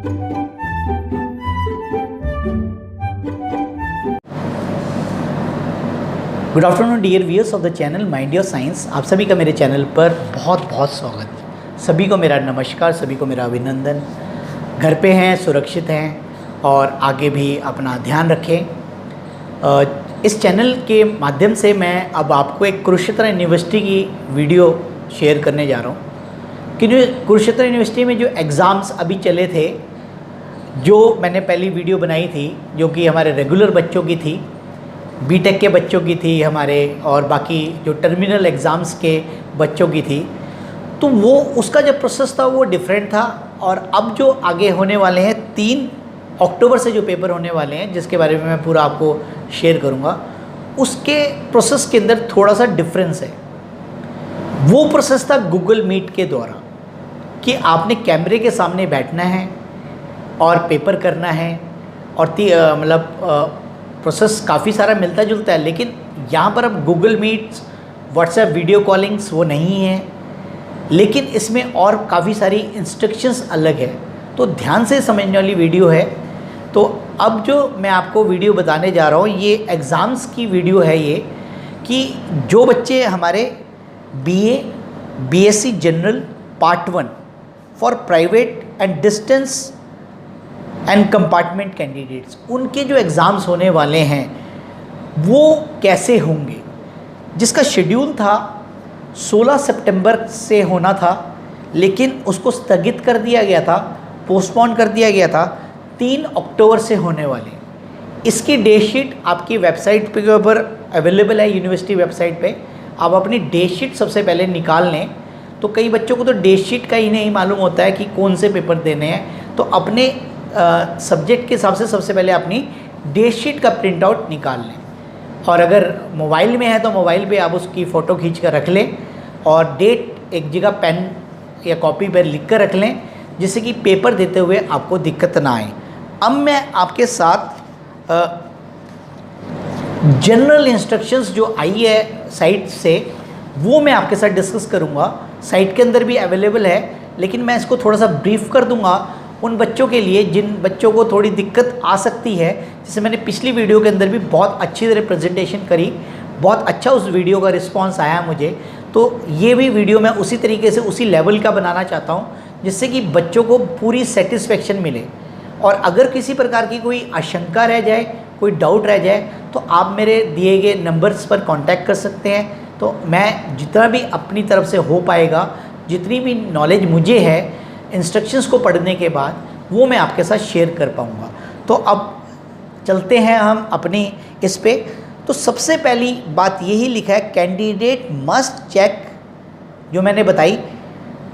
Good afternoon dear viewers of the channel mind your science. आप सभी का मेरे चैनल पर बहुत बहुत स्वागत। सभी को मेरा नमस्कार, सभी को मेरा अभिनंदन। घर पे हैं, सुरक्षित हैं और आगे भी अपना ध्यान रखें। इस चैनल के माध्यम से मैं अब आपको एक कुरुक्षेत्र यूनिवर्सिटी की वीडियो शेयर करने जा रहा हूँ कि जो कुरुक्षेत्र यूनिवर्सिटी में जो एग्ज़ाम्स अभी चले थे, जो मैंने पहली वीडियो बनाई थी जो कि हमारे रेगुलर बच्चों की थी, बीटेक के बच्चों की थी हमारे, और बाकी जो टर्मिनल एग्ज़ाम्स के बच्चों की थी, तो वो उसका जो प्रोसेस था वो डिफरेंट था। और अब जो आगे होने वाले हैं 3 अक्टूबर से जो पेपर होने वाले हैं, जिसके बारे में मैं पूरा आपको शेयर करूँगा, उसके प्रोसेस के अंदर थोड़ा सा डिफरेंस है। वो प्रोसेस था गूगल मीट के द्वारा कि आपने कैमरे के सामने बैठना है और पेपर करना है, और मतलब प्रोसेस काफ़ी सारा मिलता जुलता है, लेकिन यहाँ पर अब Google Meets, WhatsApp video callings वो नहीं है, लेकिन इसमें और काफ़ी सारी इंस्ट्रक्शंस अलग है। तो ध्यान से समझने वाली वीडियो है। तो अब जो मैं आपको वीडियो बताने जा रहा हूँ, ये एग्ज़ाम्स की वीडियो है ये, कि जो बच्चे हमारे BA BSc general part 1 for private and distance and compartment candidates, उनके जो एग्ज़ाम्स होने वाले हैं वो कैसे होंगे, जिसका शेड्यूल था 16 सितंबर से होना था, लेकिन उसको स्थगित कर दिया गया था, पोस्टपोन कर दिया गया था 3 अक्टूबर से होने वाले। इसकी डेट शीट आपकी वेबसाइट पे के ऊपर अवेलेबल है, यूनिवर्सिटी वेबसाइट पे। आप अपनी डेट शीट सबसे पहले निकाल लें। तो कई बच्चों को तो डेट शीट का ही नहीं मालूम होता है कि कौन से पेपर देने हैं, तो अपने सब्जेक्ट के हिसाब से सबसे पहले अपनी डेट शीट का प्रिंट आउट निकाल लें। और अगर मोबाइल में है तो मोबाइल पे आप उसकी फ़ोटो खींच कर रख लें, और डेट एक जगह पेन या कॉपी पर लिख कर रख लें, जिससे कि पेपर देते हुए आपको दिक्कत ना आए। अब मैं आपके साथ जनरल इंस्ट्रक्शंस जो आई है साइट से, वो मैं आपके साथ डिस्कस करूँगा। साइट के अंदर भी अवेलेबल है, लेकिन मैं इसको थोड़ा सा ब्रीफ कर दूँगा उन बच्चों के लिए जिन बच्चों को थोड़ी दिक्कत आ सकती है। जैसे मैंने पिछली वीडियो के अंदर भी बहुत अच्छी तरह प्रेजेंटेशन करी, बहुत अच्छा उस वीडियो का रिस्पांस आया मुझे। तो ये भी वीडियो मैं उसी तरीके से उसी लेवल का बनाना चाहता हूँ, जिससे कि बच्चों को पूरी सेटिस्फेक्शन मिले। और अगर किसी प्रकार की कोई आशंका रह जाए, कोई डाउट रह जाए, तो आप मेरे दिए गए नंबर्स पर कॉन्टैक्ट कर सकते हैं। तो मैं जितना भी अपनी तरफ से हो पाएगा, जितनी भी नॉलेज मुझे है इंस्ट्रक्शंस को पढ़ने के बाद, वो मैं आपके साथ शेयर कर पाऊँगा। तो अब चलते हैं हम अपनी इस पे। तो सबसे पहली बात यही लिखा है, कैंडिडेट मस्ट चेक, जो मैंने बताई,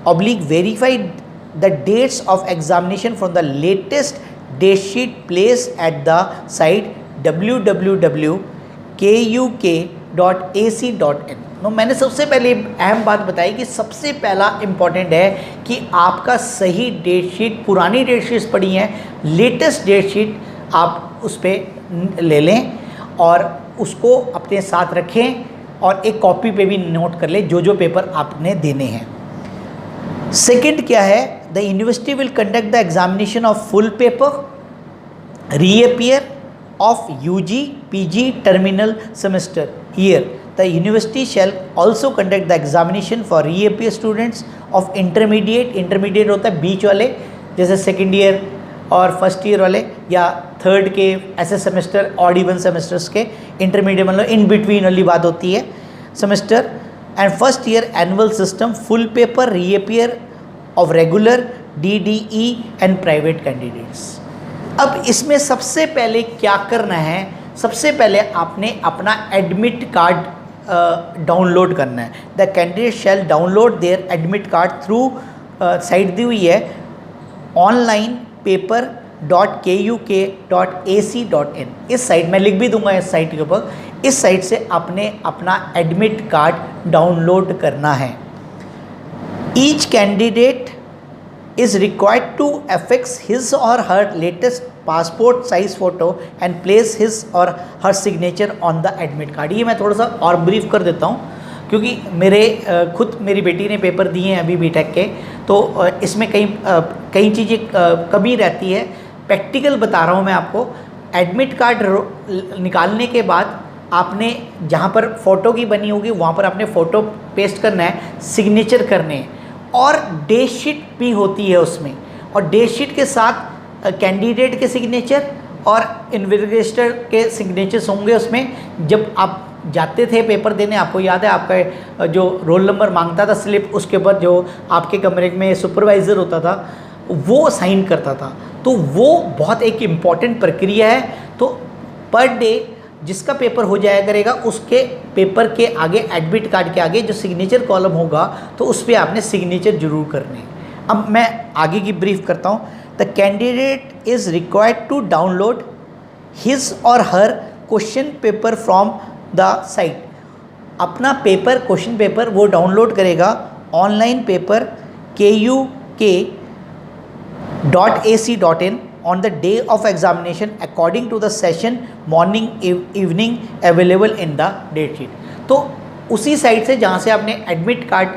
oblique verified the dates of examination from the latest date sheet place at the site www.kuk.ac.in। तो मैंने सबसे पहले अहम बात बताई कि सबसे पहला इम्पॉर्टेंट है कि आपका सही डेट शीट, पुरानी डेट शीट्स पड़ी हैं, लेटेस्ट डेट शीट आप उस पर ले लें और उसको अपने साथ रखें, और एक कॉपी पे भी नोट कर लें जो जो पेपर आपने देने हैं। सेकंड क्या है, the university will conduct the examination of full paper reappear of UG PG terminal semester year. The university shall also conduct the examination for reappear students of intermediate होता है बीच वाले, जैसे सेकेंड ईयर और first year वाले, या third के ऐसे semester, odd even semesters के। इंटरमीडिएट मतलब इन बिटवीन वाली बात होती है semester. And first year annual system full paper reappear of regular DDE and private candidates. अब इसमें सबसे पहले क्या करना है, सबसे पहले आपने अपना एडमिट कार्ड डाउनलोड करना है। The candidate shall download their admit card through, site दी हुई है onlinepaper.kuk.ac.in। इस साइट में लिख भी दूंगा इस साइट के ऊपर। इस साइट से आपने अपना एडमिट कार्ड डाउनलोड करना है। Each candidate is required to affix his or her latest passport size photo and place his or her signature on the admit card। ये मैं थोड़ा सा और ब्रीफ कर देता हूँ क्योंकि खुद मेरी बेटी ने पेपर दिए हैं अभी बीटेक के, तो इसमें कई चीज़ें कमी रहती है। प्रैक्टिकल बता रहा हूँ मैं आपको। एडमिट कार्ड निकालने के बाद आपने जहाँ पर फ़ोटो की बनी होगी वहाँ पर आपने फ़ोटो पेस्ट करना है, सिग्नेचर करने हैं, और डेट शीट भी होती है उसमें, और डेट शीट के साथ कैंडिडेट के सिग्नेचर और इन्विजिलेटर के सिग्नेचर्स होंगे उसमें। जब आप जाते थे पेपर देने, आपको याद है आपका जो रोल नंबर मांगता था स्लिप, उसके ऊपर जो आपके कमरे में सुपरवाइज़र होता था वो साइन करता था। तो वो बहुत एक इम्पॉर्टेंट प्रक्रिया है। तो पर डे जिसका पेपर हो जाया करेगा उसके पेपर के आगे, एडमिट कार्ड के आगे जो सिग्नेचर कॉलम होगा तो उस पर आपने सिग्नेचर जरूर करने हैं। अब मैं आगे की ब्रीफ करता हूँ। The candidate is required to download his or her question paper from the site. अपना पेपर, क्वेश्चन पेपर वो डाउनलोड करेगा online paper KUK.ac.in on the day of examination according to the session morning evening available in the date sheet। तो उसी site से जहाँ से आपने admit card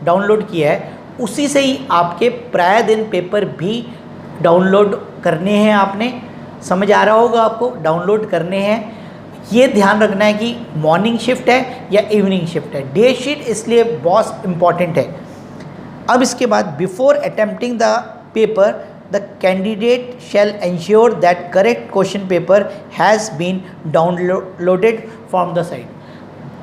download किया है उसी से ही आपके प्राय दिन पेपर भी डाउनलोड करने हैं। आपने समझ आ रहा होगा आपको, डाउनलोड करने हैं। ये ध्यान रखना है कि मॉर्निंग शिफ्ट है या इवनिंग शिफ्ट है। डे शीट इसलिए बहुत इम्पॉर्टेंट है। अब इसके बाद before attempting the paper the candidate shall ensure that correct question paper has been downloaded from the site.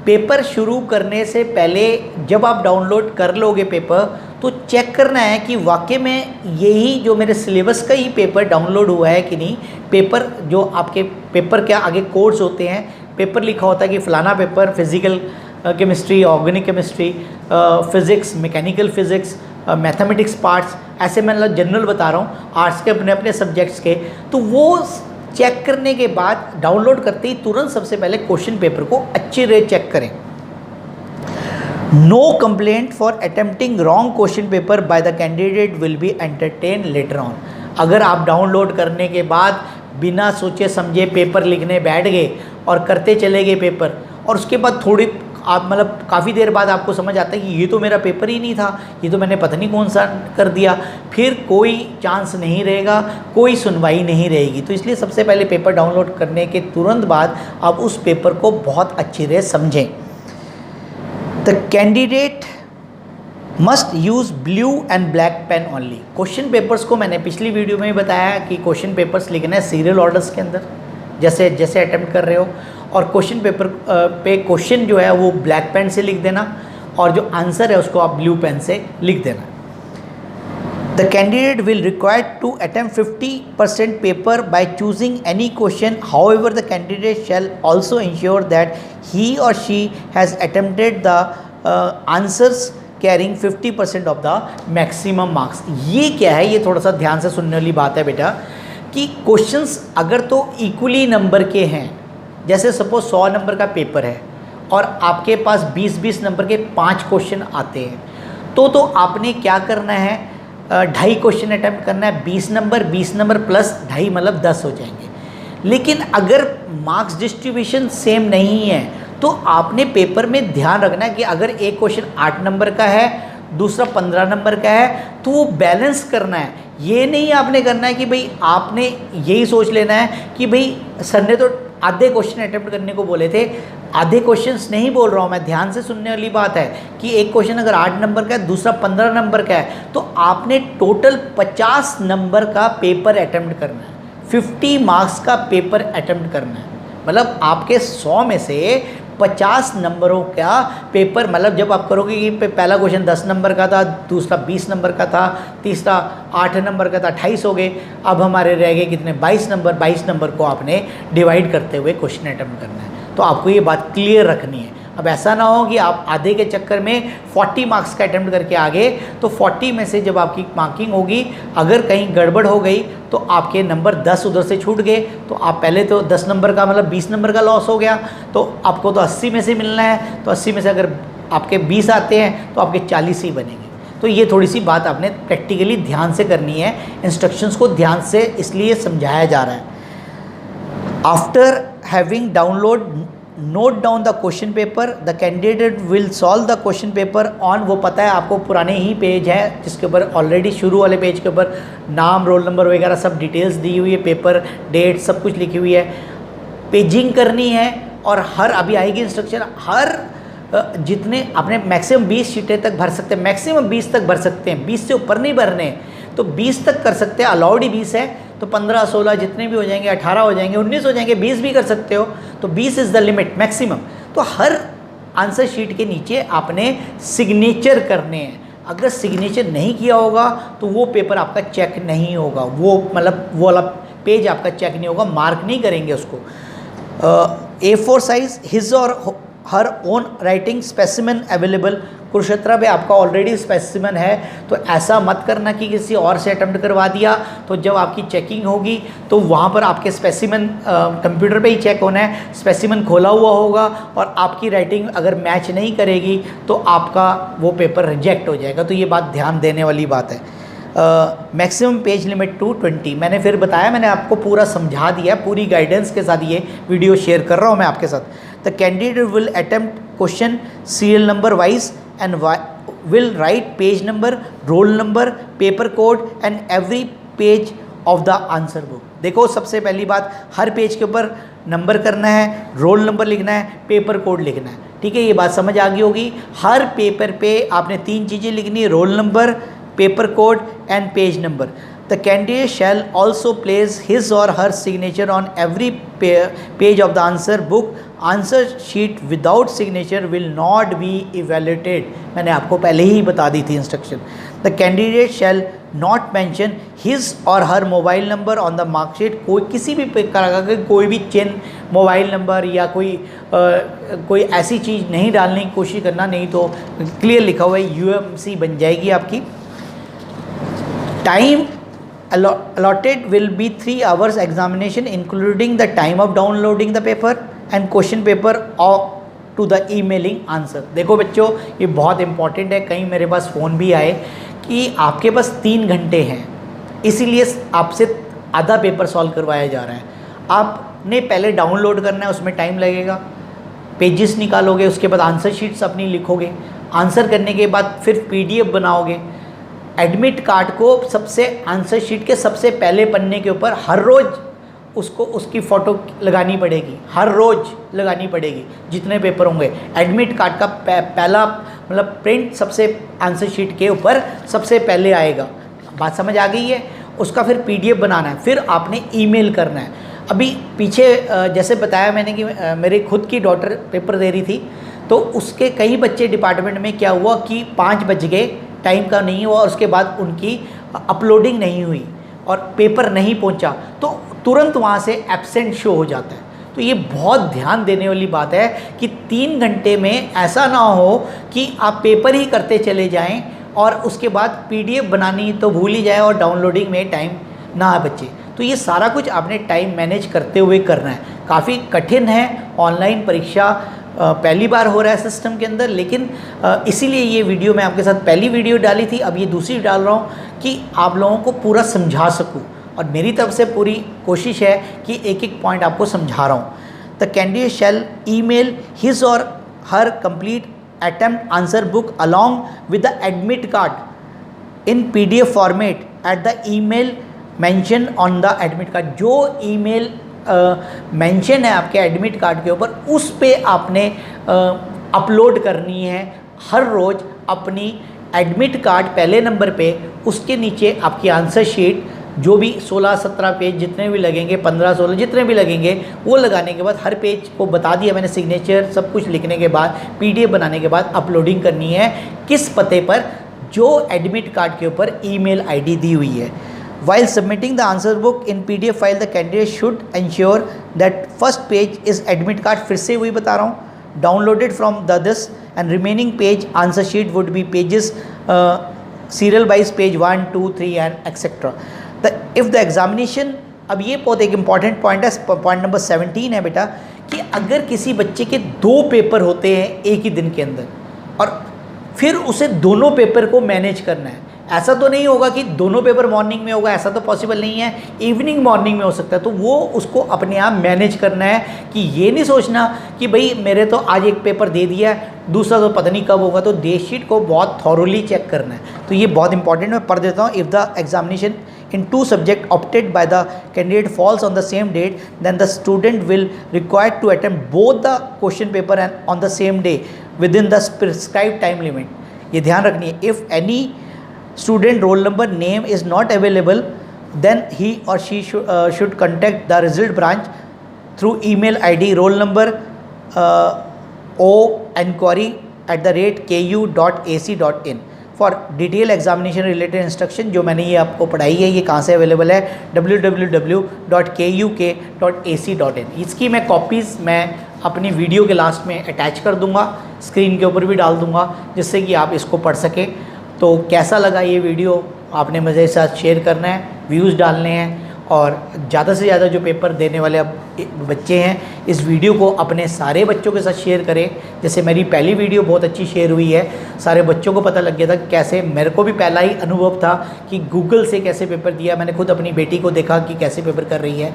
Paper शुरू करने से पहले जब आप डाउनलोड कर लोगे पेपर, तो चेक करना है कि वाकई में यही जो मेरे सिलेबस का ही पेपर डाउनलोड हुआ है कि नहीं। पेपर जो आपके पेपर के आगे कोड्स होते हैं, पेपर लिखा होता है कि फ़लाना paper physical chemistry, organic chemistry, physics, mechanical physics, mathematics parts, ऐसे मैं मतलब जनरल बता रहा हूँ, आर्ट्स के अपने अपने सब्जेक्ट्स के। तो वो चेक करने के बाद डाउनलोड करते ही तुरंत सबसे पहले क्वेश्चन पेपर को अच्छी रेट चेक करें। No complaint for attempting wrong question paper by the candidate will be entertain later on. अगर आप डाउनलोड करने के बाद बिना सोचे समझे पेपर लिखने बैठ गए और करते चले गए पेपर, और उसके बाद थोड़ी आप मतलब काफ़ी देर बाद आपको समझ आता है कि ये तो मेरा पेपर ही नहीं था, ये तो मैंने पता नहीं कौन सा कर दिया, फिर कोई चांस नहीं रहेगा, कोई सुनवाई नहीं रहेगी। तो इसलिए सबसे पहले पेपर डाउनलोड करने के तुरंत बाद आप उस पेपर को बहुत अच्छी तरह समझें। The candidate must use blue and black pen only. Question papers को मैंने पिछली वीडियो में ही बताया कि क्वेश्चन पेपर्स लिखना है सीरियल ऑर्डर्स के अंदर, जैसे जैसे अटेम्प्ट कर रहे हो, और क्वेश्चन पेपर पे क्वेश्चन जो है वो ब्लैक पेन से लिख देना और जो आंसर है उसको आप ब्लू पेन से लिख देना। The candidate will required to attempt 50% paper by choosing any question. However the candidate shall also ensure that he or she has attempted the answers carrying 50% of the maximum marks. ये क्या है, ये थोड़ा सा ध्यान से सुनने वाली बात है बेटा, कि क्वेश्चंस अगर तो इक्वली नंबर के हैं, जैसे सपोज 100 नंबर का पेपर है और आपके पास 20-20 नंबर के 5 क्वेश्चन आते हैं, तो आपने क्या करना है, 2.5 क्वेश्चन अटैम्प्ट करना है। 20 नंबर प्लस 2.5 मतलब 10 हो जाएंगे। लेकिन अगर मार्क्स डिस्ट्रीब्यूशन सेम नहीं है तो आपने पेपर में ध्यान रखना है कि अगर एक क्वेश्चन 8 नंबर का है, दूसरा 15 नंबर का है, तो वो बैलेंस करना है। ये नहीं आपने करना है कि भाई आपने यही सोच लेना है कि भाई सर ने तो आधे क्वेश्चन अटेम्प्ट करने को बोले थे। आधे क्वेश्चंस नहीं बोल रहा हूँ मैं, ध्यान से सुनने वाली बात है कि एक क्वेश्चन अगर 8 नंबर का है, दूसरा 15 नंबर का है, तो आपने टोटल 50 नंबर का पेपर अटेम्प्ट करना है, 50 मार्क्स का पेपर अटेम्प्ट करना है। मतलब आपके 100 में से 50 नंबरों का पेपर, मतलब जब आप करोगे कि पहला क्वेश्चन 10 नंबर का था, दूसरा 20 नंबर का था, तीसरा 8 नंबर का था, 28 हो गए। अब हमारे रह गए कितने, 22 नंबर। 22 नंबर को आपने डिवाइड करते हुए क्वेश्चन अटेम्प्ट करना है। तो आपको ये बात क्लियर रखनी है। अब ऐसा ना हो कि आप आधे के चक्कर में 40 मार्क्स का अटेम्प्ट करके आ गए, तो 40 में से जब आपकी मार्किंग होगी अगर कहीं गड़बड़ हो गई तो आपके नंबर 10 उधर से छूट गए, तो आप पहले तो 10 नंबर का मतलब 20 नंबर का लॉस हो गया। तो आपको तो 80 में से मिलना है, तो 80 में से अगर आपके 20 आते हैं तो आपके 40 ही बनेंगे। तो ये थोड़ी सी बात आपने प्रैक्टिकली ध्यान से करनी है। इंस्ट्रक्शंस को ध्यान से इसलिए समझाया जा रहा है। After having download note down the question paper, the candidate will solve the question paper on, वो पता है आपको पुराने ही पेज है जिसके ऊपर ऑलरेडी शुरू वाले पेज के ऊपर नाम, रोल नंबर वगैरह सब डिटेल्स दी हुई है, पेपर, डेट सब कुछ लिखी हुई है। पेजिंग करनी है और हर, अभी आएगी इंस्ट्रक्शन, हर जितने आपने मैक्सिमम 20 शीटें तक भर सकते हैं, मैक्सिमम 20 तक भर सकते हैं, 20 से ऊपर नहीं भरने, तो 20 तक कर सकते हैं, अलाउड ही 20 है, तो 15, 16 जितने भी हो जाएंगे, 18 हो जाएंगे, 19 हो जाएंगे, 20 भी कर सकते हो, तो 20 इज़ द लिमिट मैक्सिमम। तो हर आंसर शीट के नीचे आपने सिग्नेचर करने हैं, अगर सिग्नेचर नहीं किया होगा तो वो पेपर आपका चेक नहीं होगा, वो मतलब वो वाला पेज आपका चेक नहीं होगा, मार्क नहीं करेंगे उसको। A4 size, his or her own writing specimen available, Kurukshetra पे आपका ऑलरेडी स्पेसिमेन है, तो ऐसा मत करना कि किसी और से अटेम्प्ट करवा दिया, तो जब आपकी चेकिंग होगी तो वहाँ पर आपके स्पेसिमेन कंप्यूटर पे ही चेक होना है, स्पेसिमेन खोला हुआ होगा और आपकी राइटिंग अगर मैच नहीं करेगी तो आपका वो पेपर रिजेक्ट हो जाएगा, तो ये बात ध्यान देने वाली बात है। मैक्सिमम पेज लिमिट टू 20, मैंने फिर बताया, मैंने आपको पूरा समझा दिया, पूरी गाइडेंस के साथ ये वीडियो शेयर कर रहा हूँ मैं आपके साथ। The candidate will attempt question serial number wise and will write page number, roll number, paper code and every page of the answer book. देखो सबसे पहली बात, हर पेज के ऊपर नंबर करना है, रोल नंबर लिखना है, पेपर कोड लिखना है, ठीक है, ये बात समझ आ गई होगी। हर पेपर पे आपने 3 चीज़ें लिखनी है, roll number, paper code and page number. The candidate shall also place his or her signature on every page of the answer book. Answer sheet without signature will not be evaluated. मैंने आपको पहले ही बता दी थी instruction. The candidate shall not mention his or her mobile number on the mark sheet. कोई किसी भी प्रकार का कोई भी चेन मोबाइल नंबर या कोई ऐसी चीज़ नहीं डालने की कोशिश करना, नहीं तो क्लियर लिखा हुआ है UMC बन जाएगी आपकी। Time allotted will be 3 hours examination including the time of downloading the paper and question paper or to the emailing answer। देखो बच्चों, ये बहुत इंपॉर्टेंट है, कहीं मेरे पास फ़ोन भी आए कि आपके पास 3 घंटे हैं, इसीलिए आपसे आधा पेपर सॉल्व करवाया जा रहा है। आपने पहले डाउनलोड करना है, उसमें टाइम लगेगा, पेजेस निकालोगे, उसके बाद आंसर शीट्स अपनी लिखोगे, आंसर करने के बाद फिर PDF बनाओगे, एडमिट कार्ड को सबसे आंसर शीट के सबसे पहले पन्ने के ऊपर हर रोज़ उसको उसकी फ़ोटो लगानी पड़ेगी, हर रोज़ लगानी पड़ेगी, जितने पेपर होंगे एडमिट कार्ड का पहला मतलब प्रिंट सबसे आंसर शीट के ऊपर सबसे पहले आएगा। बात समझ आ गई है? उसका फिर PDF बनाना है, फिर आपने ईमेल करना है। अभी पीछे जैसे बताया मैंने कि मेरी खुद की डॉटर पेपर दे रही थी, तो उसके कई बच्चे डिपार्टमेंट में क्या हुआ कि 5 बज गए, टाइम का नहीं हुआ और उसके बाद उनकी अपलोडिंग नहीं हुई और पेपर नहीं पहुंचा, तो तुरंत वहाँ से एब्सेंट शो हो जाता है। तो ये बहुत ध्यान देने वाली बात है कि 3 घंटे में ऐसा ना हो कि आप पेपर ही करते चले जाएं और उसके बाद PDF बनानी तो भूल ही जाए और डाउनलोडिंग में टाइम ना बचे। तो ये सारा कुछ आपने टाइम मैनेज करते हुए करना है। काफ़ी कठिन है, ऑनलाइन परीक्षा पहली बार हो रहा है सिस्टम के अंदर, लेकिन इसीलिए ये वीडियो मैं आपके साथ पहली वीडियो डाली थी, अब ये दूसरी डाल रहा हूँ कि आप लोगों को पूरा समझा सकूँ, और मेरी तरफ से पूरी कोशिश है कि एक एक पॉइंट आपको समझा रहा हूँ। The candidate shall email his or her complete attempt answer book along with the admit card in PDF format at the email mention on the admit card. जो ईमेल मेंशन है आपके एडमिट कार्ड के ऊपर, उस पे आपने upload करनी है हर रोज़ अपनी एडमिट कार्ड पहले नंबर पे, उसके नीचे आपकी आंसर शीट जो भी 16-17 पेज जितने भी लगेंगे, 15-16 जितने भी लगेंगे, वो लगाने के बाद हर पेज को बता दिया मैंने, सिग्नेचर सब कुछ लिखने के बाद PDF बनाने के बाद अपलोडिंग करनी है किस पते पर, जो एडमिट कार्ड के ऊपर ईमेल ID दी हुई है। While submitting the answer book in PDF file, the candidate should ensure that first page is admit card, फिर से वही बता रहा हूँ, downloaded from the this and remaining page answer sheet would be pages serial wise page 1, 2, 3 and etc. If the examination, अब ये बहुत एक important point है, point number 17 है बेटा, कि अगर किसी बच्चे के 2 पेपर होते हैं एक ही दिन के अंदर और फिर उसे दोनों पेपर को मैनेज करना है, ऐसा तो नहीं होगा कि दोनों पेपर मॉर्निंग में होगा, ऐसा तो पॉसिबल नहीं है, इवनिंग मॉर्निंग में हो सकता है। तो वो उसको अपने आप मैनेज करना है कि ये नहीं सोचना कि भाई मेरे तो आज एक पेपर दे दिया है, दूसरा तो पता नहीं कब होगा। तो डेट शीट को बहुत थॉरोली चेक करना है। तो ये बहुत इंपॉर्टेंट मैं पढ़ देता हूँ। If the examination in two subject opted by the candidate falls on the same date, then the student will required to attempt both the question paper and on the same day within the prescribed time limit. ये ध्यान रखनी है। If any student roll number name is not available, then he or she should contact the result branch through email ID roll number o enquiry@ku.ac.in for detail examination related instruction. जो मैंने ये आपको पढ़ाई है ये कहाँ से अवेलेबल है, www.kuk.ac.in। इसकी मैं कॉपीज़ मैं अपनी वीडियो के लास्ट में अटैच कर दूंगा, स्क्रीन के ऊपर भी डाल दूंगा, जिससे कि आप इसको पढ़ सकें। तो कैसा लगा ये वीडियो आपने मेरे साथ शेयर करना है, व्यूज़ डालने हैं, और ज़्यादा से ज़्यादा जो पेपर देने वाले बच्चे हैं इस वीडियो को अपने सारे बच्चों के साथ शेयर करें। जैसे मेरी पहली वीडियो बहुत अच्छी शेयर हुई है, सारे बच्चों को पता लग गया था कैसे, मेरे को भी पहला ही अनुभव था कि गूगल से कैसे पेपर दिया। मैंने खुद अपनी बेटी को देखा कि कैसे पेपर कर रही है।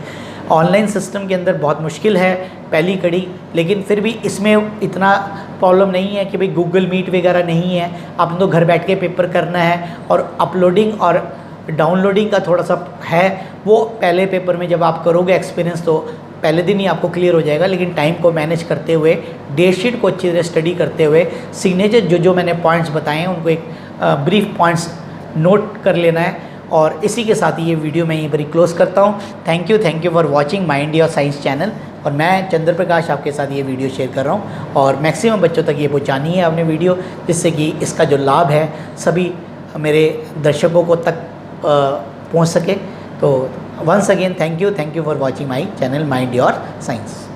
ऑनलाइन सिस्टम के अंदर बहुत मुश्किल है पहली कड़ी, लेकिन फिर भी इसमें इतना प्रॉब्लम नहीं है कि भाई गूगल मीट वगैरह नहीं है, आपने तो घर बैठ के पेपर करना है। और अपलोडिंग और डाउनलोडिंग का थोड़ा सा है, वो पहले पेपर में जब आप करोगे एक्सपीरियंस तो पहले दिन ही आपको क्लियर हो जाएगा। लेकिन टाइम को मैनेज करते हुए, डेट शीट को अच्छी तरह स्टडी करते हुए, सिग्नेचर जो मैंने पॉइंट्स बताए हैं उनको एक ब्रीफ पॉइंट्स नोट कर लेना है। और इसी के साथ ही ये वीडियो मैं यहीं पर ही क्लोज़ करता हूँ। Thank you for watching mind your science channel. और मैं चंद्र प्रकाश आपके साथ ये वीडियो शेयर कर रहा हूँ, और मैक्सिमम बच्चों तक ये पहुँचानी है अपने वीडियो, जिससे कि इसका जो लाभ है सभी मेरे दर्शकों को तक पहुँच सके। तो once again thank you for watching my channel mind your science.